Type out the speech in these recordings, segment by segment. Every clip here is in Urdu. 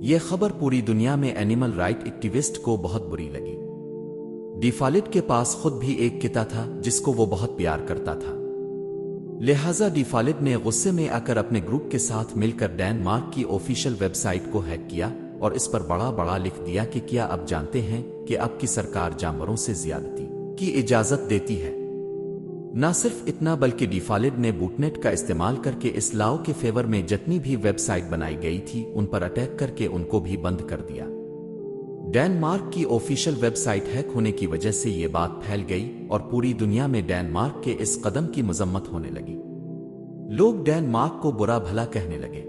یہ خبر پوری دنیا میں اینیمل رائٹ ایکٹیوسٹ کو بہت بری لگی۔ ڈیفالٹ کے پاس خود بھی ایک کتا تھا جس کو وہ بہت پیار کرتا تھا، لہٰذا ڈیفالٹ نے غصے میں آ کر اپنے گروپ کے ساتھ مل کر ڈینمارک کی آفیشل ویب سائٹ کو ہیک کیا اور اس پر بڑا بڑا لکھ دیا کہ کیا اب جانتے ہیں کہ اب کی سرکار جانوروں سے زیادتی کی اجازت دیتی ہے۔ نہ صرف اتنا بلکہ ڈیفالٹ نے بوٹنیٹ کا استعمال کر کے اس لاؤ کے فیور میں جتنی بھی ویب سائٹ بنائی گئی تھی ان پر اٹیک کر کے ان کو بھی بند کر دیا۔ ڈینمارک کی آفیشل ویب سائٹ ہیک ہونے کی وجہ سے یہ بات پھیل گئی اور پوری دنیا میں ڈینمارک کے اس قدم کی مذمت ہونے لگی۔ لوگ ڈینمارک کو برا بھلا کہنے لگے۔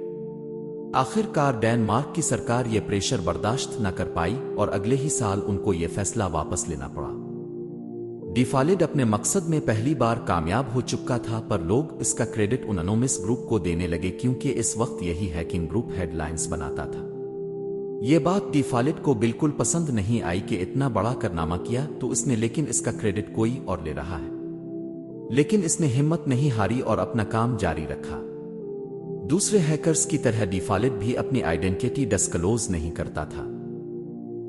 آخر کار ڈینمارک کی سرکار یہ پریشر برداشت نہ کر پائی اور اگلے ہی سال ان کو یہ فیصلہ واپس لینا پڑا۔ ڈیفالٹ اپنے مقصد میں پہلی بار کامیاب ہو چکا تھا، پر لوگ اس کا کریڈٹ انونیمس گروپ کو دینے لگے کیونکہ اس وقت یہی ہیکنگ گروپ ہیڈ لائنز بناتا تھا۔ یہ بات ڈیفالٹ کو بالکل پسند نہیں آئی کہ اتنا بڑا کارنامہ کیا تو اس نے، لیکن اس کا کریڈٹ کوئی اور لے رہا ہے۔ لیکن اس نے ہمت نہیں ہاری اور اپنا کام جاری رکھا۔ دوسرے ہیکرز کی طرح ڈیفالٹ بھی اپنی آئیڈینٹی ڈسکلوز نہیں کرتا تھا۔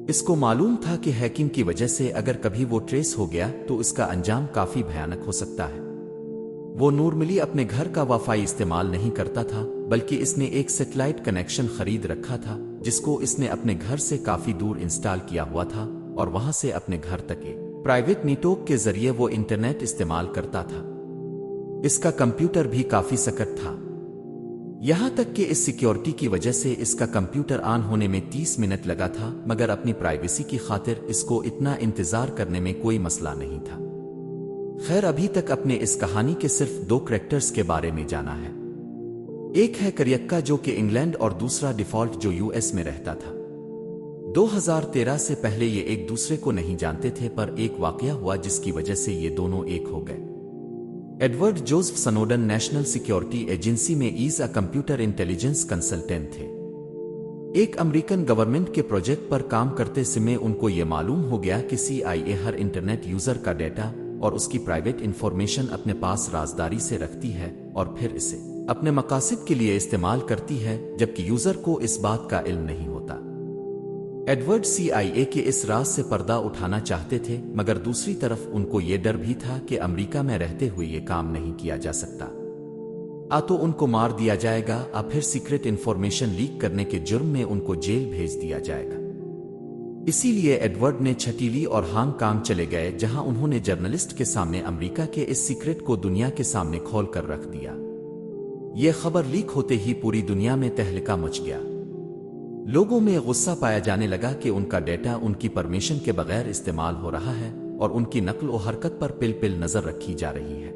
اس کو معلوم تھا کہ ہیکنگ کی وجہ سے اگر کبھی وہ ٹریس ہو گیا تو اس کا انجام کافی بھیانک ہو سکتا ہے۔ وہ نارملی اپنے گھر کا وائی فائی استعمال نہیں کرتا تھا، بلکہ اس نے ایک سیٹلائٹ کنیکشن خرید رکھا تھا جس کو اس نے اپنے گھر سے کافی دور انسٹال کیا ہوا تھا اور وہاں سے اپنے گھر تک پرائیویٹ نیٹورک کے ذریعے وہ انٹرنیٹ استعمال کرتا تھا۔ اس کا کمپیوٹر بھی کافی سکت تھا، یہاں تک کہ اس سیکیورٹی کی وجہ سے اس کا کمپیوٹر آن ہونے میں 30 منٹ لگا تھا، مگر اپنی پرائیویسی کی خاطر اس کو اتنا انتظار کرنے میں کوئی مسئلہ نہیں تھا۔ خیر، ابھی تک اپنے اس کہانی کے صرف 2 کریکٹرز کے بارے میں جانا ہے۔ ایک ہے کریکا جو کہ انگلینڈ اور دوسرا ڈیفالٹ جو US میں رہتا تھا۔ 2013 سے پہلے یہ ایک دوسرے کو نہیں جانتے تھے، پر ایک واقعہ ہوا جس کی وجہ سے یہ دونوں ایک ہو گئے۔ Edward Joseph Snowden National Security Agency میں as a computer intelligence consultant تھے۔ ایک امریکن گورنمنٹ کے پروجیکٹ پر کام کرتے سمے ان کو یہ معلوم ہو گیا کہ CIA ہر انٹرنیٹ یوزر کا ڈیٹا اور اس کی پرائیویٹ انفارمیشن اپنے پاس رازداری سے رکھتی ہے اور پھر اسے اپنے مقاصد کے لیے استعمال کرتی ہے، جبکہ یوزر کو اس بات کا علم نہیں ہوتا۔ ایڈورڈ CIA کے اس راز سے پردہ اٹھانا چاہتے تھے، مگر دوسری طرف ان کو یہ ڈر بھی تھا کہ امریکہ میں رہتے ہوئے یہ کام نہیں کیا جا سکتا۔ تو ان کو مار دیا جائے گا، پھر سیکرٹ انفارمیشن لیک کرنے کے جرم میں ان کو جیل بھیج دیا جائے گا۔ اسی لیے ایڈورڈ نے چھٹی لی اور ہانگ کانگ چلے گئے، جہاں انہوں نے جرنلسٹ کے سامنے امریکہ کے اس سیکرٹ کو دنیا کے سامنے کھول کر رکھ دیا۔ یہ خبر لیک ہوتے ہی پوری دنیا میں تہلکہ مچ گیا۔ لوگوں میں غصہ پایا جانے لگا کہ ان کا ڈیٹا ان کی پرمیشن کے بغیر استعمال ہو رہا ہے اور ان کی نقل و حرکت پر پل نظر رکھی جا رہی ہے۔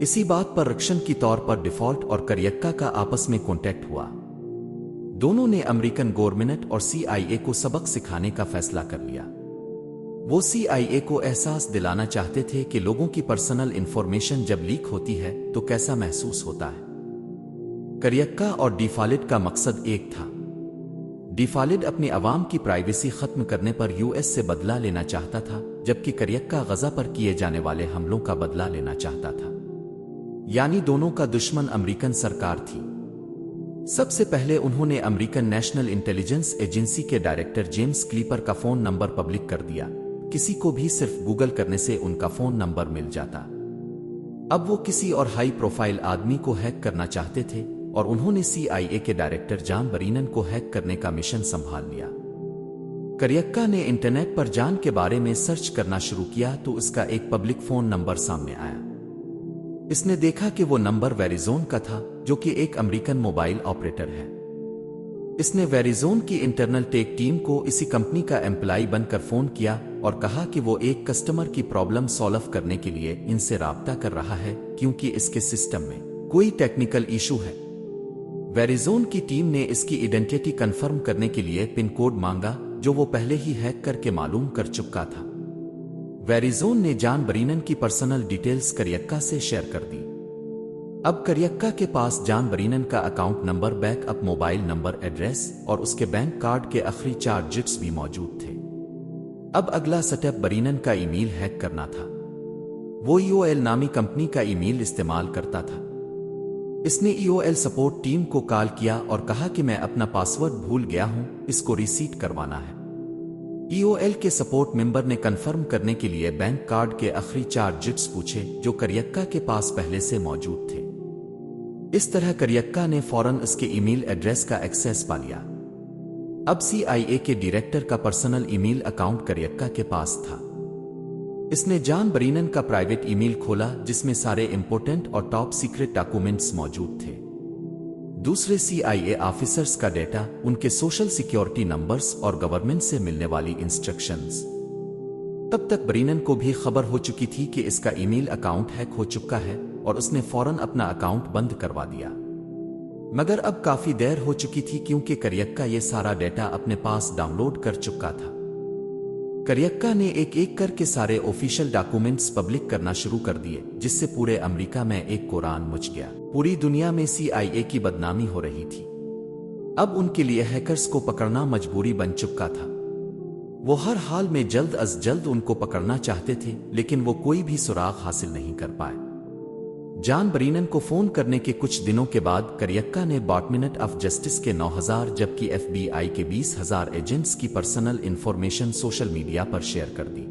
اسی بات پر رکشن کی طور پر ڈیفالٹ اور کریکا کا آپس میں کانٹیکٹ ہوا۔ دونوں نے امریکن گورنمنٹ اور CIA کو سبق سکھانے کا فیصلہ کر لیا۔ وہ CIA کو احساس دلانا چاہتے تھے کہ لوگوں کی پرسنل انفارمیشن جب لیک ہوتی ہے تو کیسا محسوس ہوتا ہے۔ کریکا اور ڈیفالٹ کا مقصد ایک تھا۔ ڈیفالٹ اپنی عوام کی پرائیویسی ختم کرنے پر US سے بدلہ لینا چاہتا تھا، جبکہ کریکا غزہ پر کیے جانے والے حملوں کا بدلہ لینا چاہتا تھا۔ یعنی دونوں کا دشمن امریکن سرکار تھی۔ سب سے پہلے انہوں نے امریکن نیشنل انٹیلیجنس ایجنسی کے ڈائریکٹر جیمز کلیپر کا فون نمبر پبلک کر دیا۔ کسی کو بھی صرف گوگل کرنے سے ان کا فون نمبر مل جاتا۔ اب وہ کسی اور ہائی پروفائل آدمی کو ہیک کرنا چاہتے تھے اور انہوں نے CIA کے ڈائریکٹر جان برینن کو ہیک کرنے کا مشن سنبھال لیا۔ کریکا نے انٹرنیٹ پر جان کے بارے میں سرچ کرنا شروع کیا تو اس کا ایک پبلک فون نمبر سامنے آیا۔ اس نے دیکھا کہ وہ نمبر ویریزون کا تھا، جو کہ ایک امریکن موبائل آپریٹر ہے۔ اس نے ویریزون کی انٹرنل ٹیک ٹیم کو اسی کمپنی کا ایمپلائی بن کر فون کیا اور کہا کہ وہ ایک کسٹمر کی پرابلم سالو کرنے کے لیے ان سے رابطہ کر رہا ہے کیونکہ اس کے سسٹم میں کوئی ٹیکنیکل ایشو ہے۔ ویریزون کی ٹیم نے اس کی آئیڈینٹی کنفرم کرنے کے لیے پن کوڈ مانگا جو وہ پہلے ہی ہیک کر کے معلوم کر چکا تھا۔ ویریزون نے جان برینن کی پرسنل ڈیٹیلز کریکا سے شیئر کر دی۔ اب کریکا کے پاس جان برینن کا account number, back up mobile number, address اور اس کے بینک کارڈ کے آخری 4 ڈجٹس بھی موجود تھے۔ اب اگلا سٹیپ برینن کا ای میل ہیک کرنا تھا۔ وہ EOL نامی کمپنی کا ای میل استعمال کرتا تھا۔ اس نے EOL سپورٹ ٹیم کو کال کیا اور کہا کہ میں اپنا پاسورڈ بھول گیا ہوں، اس کو ریسیٹ کروانا ہے۔ EOL کے سپورٹ ممبر نے کنفرم کرنے کے لیے بینک کارڈ کے آخری 4 ڈجٹس پوچھے جو کریکا کے پاس پہلے سے موجود تھے۔ اس طرح کریکا نے فوراً اس کے ای میل ایڈریس کا ایکسیس پا لیا۔ اب CIA کے ڈائریکٹر کا پرسنل ای میل اکاؤنٹ کریکا کے پاس تھا۔ اس نے جان برینن کا پرائیویٹ ای میل کھولا جس میں سارے امپورٹنٹ اور ٹاپ سیکرٹ ڈاکومنٹس موجود تھے۔ دوسرے CIA آفیسرز کا ڈیٹا، ان کے سوشل سیکیورٹی نمبرز اور گورنمنٹ سے ملنے والی انسٹرکشنز۔ تب تک برینن کو بھی خبر ہو چکی تھی کہ اس کا ای میل اکاؤنٹ ہیک ہو چکا ہے اور اس نے فوراً اپنا اکاؤنٹ بند کروا دیا۔ مگر اب کافی دیر ہو چکی تھی کیونکہ کریکا یہ سارا ڈیٹا اپنے پاس ڈاؤن لوڈ کر چکا تھا۔ کریکا نے ایک ایک کر کے سارے آفیشل ڈاکومنٹس پبلک کرنا شروع کر دیے، جس سے پورے امریکہ میں ایک قرآن مچ گیا۔ پوری دنیا میں CIA کی بدنامی ہو رہی تھی۔ اب ان کے لیے ہیکرز کو پکڑنا مجبوری بن چکا تھا۔ وہ ہر حال میں جلد از جلد ان کو پکڑنا چاہتے تھے، لیکن وہ کوئی بھی سراغ حاصل نہیں کر پائے۔ جان برینن کو فون کرنے کے کچھ دنوں کے بعد کریکا نے ڈپارٹمنٹ آف جسٹس کے 9,000 جبکہ FBI کے 20,000 ایجنٹس کی پرسنل انفارمیشن سوشل میڈیا پر شیئر کر دی۔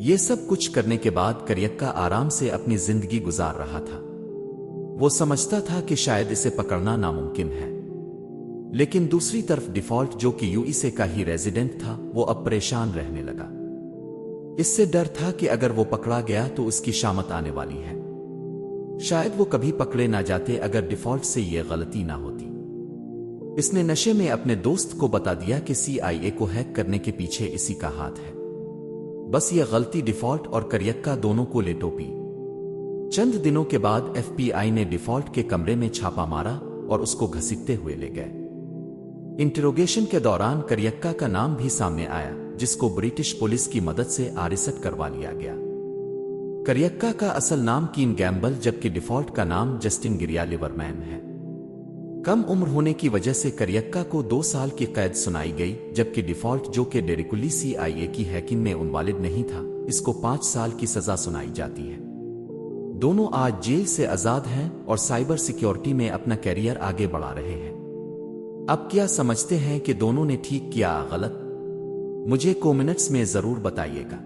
یہ سب کچھ کرنے کے بعد کریکا آرام سے اپنی زندگی گزار رہا تھا۔ وہ سمجھتا تھا کہ شاید اسے پکڑنا ناممکن ہے، لیکن دوسری طرف ڈیفالٹ جو کہ USA کا ہی ریزیڈنٹ تھا، وہ اب پریشان رہنے لگا۔ اس سے ڈر تھا کہ اگر وہ پکڑا گیا تو اس کی شامت آنے والی ہے۔ شاید وہ کبھی پکڑے نہ جاتے اگر ڈیفالٹ سے یہ غلطی نہ ہوتی۔ اس نے نشے میں اپنے دوست کو بتا دیا کہ CIA کو ہیک کرنے کے پیچھے اسی کا ہاتھ ہے۔ بس یہ غلطی ڈیفالٹ اور کریکا دونوں کو لے ٹوپی۔ چند دنوں کے بعد FBI نے ڈیفالٹ کے کمرے میں چھاپا مارا اور اس کو گھسیٹتے ہوئے لے گئے۔ انٹروگیشن کے دوران کریکا کا نام بھی سامنے آیا، جس کو برٹش پولیس کی مدد سے آریسٹ کروا لیا گیا۔ کریکا کا اصل نام کین گیمبل جبکہ ڈیفالٹ کا نام جسٹن گریا لیورمین ہے۔ کم عمر ہونے کی وجہ سے کریکا کو 2 سال کی قید سنائی گئی، جبکہ ڈیفالٹ جو کہ ڈائریکٹلی CIA کی ہیکنگ میں انوالڈ نہیں تھا، اس کو 5 سال کی سزا سنائی جاتی ہے۔ دونوں آج جیل سے آزاد ہیں اور سائبر سیکیورٹی میں اپنا کیریئر آگے بڑھا رہے ہیں۔ اب کیا سمجھتے ہیں کہ دونوں نے ٹھیک کیا غلط؟ مجھے کومنٹس میں ضرور بتائیے گا۔